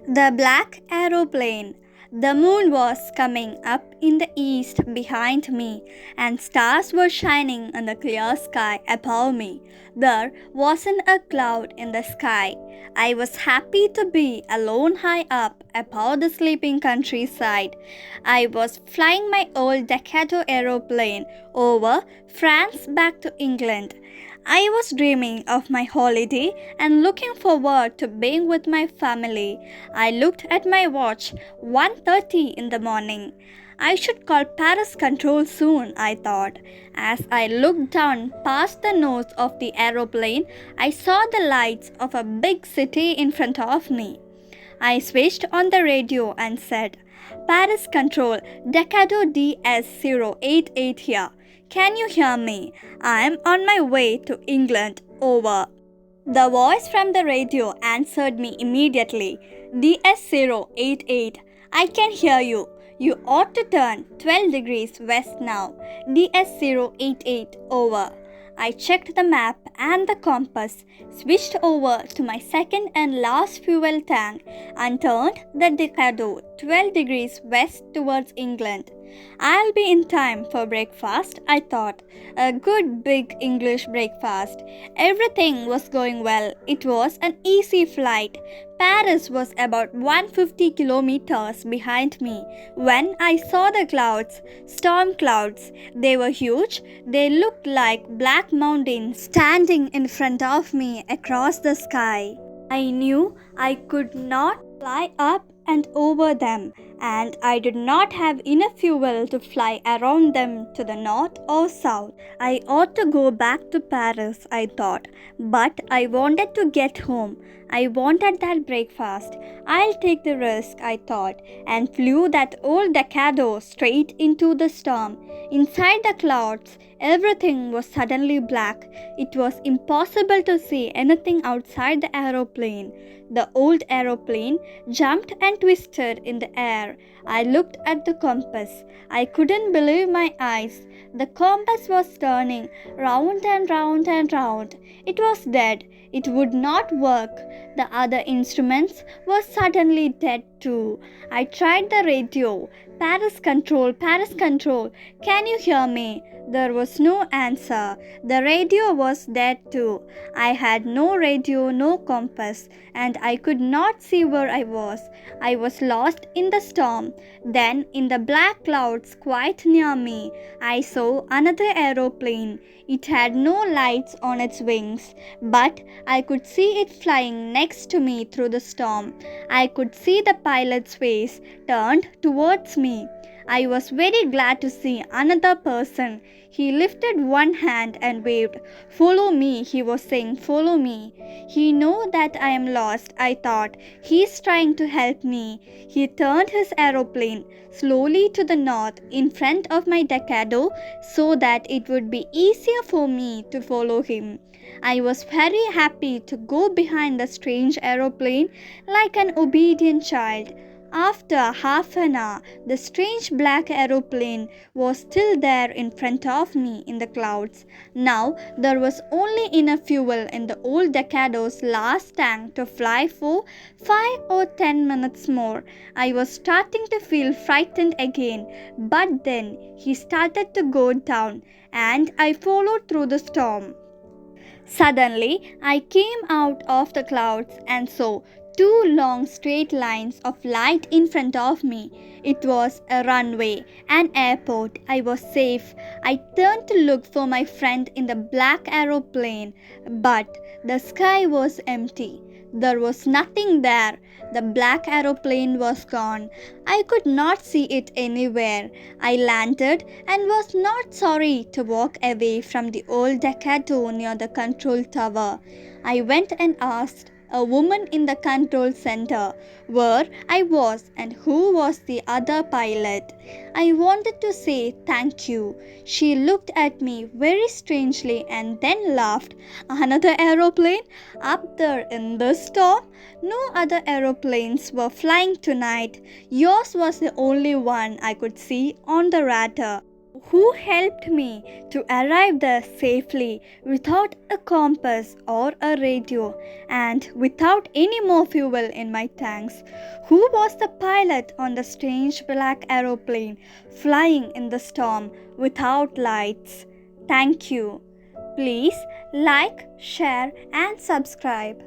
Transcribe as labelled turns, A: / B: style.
A: The Black Aeroplane. The moon was coming up in the east behind me, and stars were shining in the clear sky above me. There wasn't a cloud in the sky. I was happy to be alone high up above the sleeping countryside. I was flying my old Decado aeroplane over France back to England. I was dreaming of my holiday and looking forward to being with my family. I looked at my watch, 1:30 in the morning. I should call Paris Control soon, I thought. As I looked down past the nose of the aeroplane, I saw the lights of a big city in front of me. I switched on the radio and said, Paris Control, Decado DS088 here. Can you hear me? I am on my way to England. Over. The voice from the radio answered me immediately. DS088. I can hear you. You ought to turn 12 degrees west now. DS088. Over. I checked the map and the compass, switched over to my second and last fuel tank, and turned the Decado 12 degrees west towards England. I'll be in time for breakfast, I thought. A good big English breakfast. Everything was going well. It was an easy flight. Paris was about 150 kilometers behind me when I saw the clouds, storm clouds. They were huge. They looked like black mountains standing in front of me across the sky. I knew I could not fly up and over them, and I did not have enough fuel to fly around them to the north or south. I ought to go back to Paris, I thought, but I wanted to get home. I wanted that breakfast. I'll take the risk, I thought, and flew that old Decado straight into the storm. Inside the clouds, everything was suddenly black. It was impossible to see anything outside the aeroplane. The old aeroplane jumped and twisted in the air. I looked at the compass. I couldn't believe my eyes. The compass was turning round and round and round. It was dead. It would not work. The other instruments were suddenly dead too. I tried the radio. Paris Control, Paris Control, can you hear me? There was no answer. The radio was dead too. I had no radio, no compass, and I could not see where I was. I was lost in the storm. Then, in the black clouds quite near me, I saw another aeroplane. It had no lights on its wings, but I could see it flying next to me through the storm. I could see the pilot's face turned towards me. I was very glad to see another person. He lifted one hand and waved. Follow me, he was saying, follow me. He knows that I am lost, I thought. He's trying to help me. He turned his aeroplane slowly to the north in front of my Decado so that it would be easier for me to follow him. I was very happy to go behind the strange aeroplane like an obedient child. After half an hour, the strange black aeroplane was still there in front of me in the clouds. Now there was only enough fuel in the old Decado's last tank to fly for 5 or 10 minutes more. I was starting to feel frightened again, but then he started to go down, and I followed through the storm. Suddenly, I came out of the clouds and saw 2 long straight lines of light in front of me. It was a runway, an airport. I was safe. I turned to look for my friend in the black aeroplane, but the sky was empty. There was nothing there. The black aeroplane was gone. I could not see it anywhere. I landed and was not sorry to walk away from the old Decado near the control tower. I went and asked a woman in the control center where I was and who was the other pilot. I wanted to say thank you. She looked at me very strangely and then laughed. Another aeroplane? Up there in the storm? No other aeroplanes were flying tonight. Yours was the only one I could see on the radar. Who helped me to arrive there safely without a compass or a radio and without any more fuel in my tanks? Who was the pilot on the strange black aeroplane flying in the storm without lights? Thank you. Please like, share, and subscribe.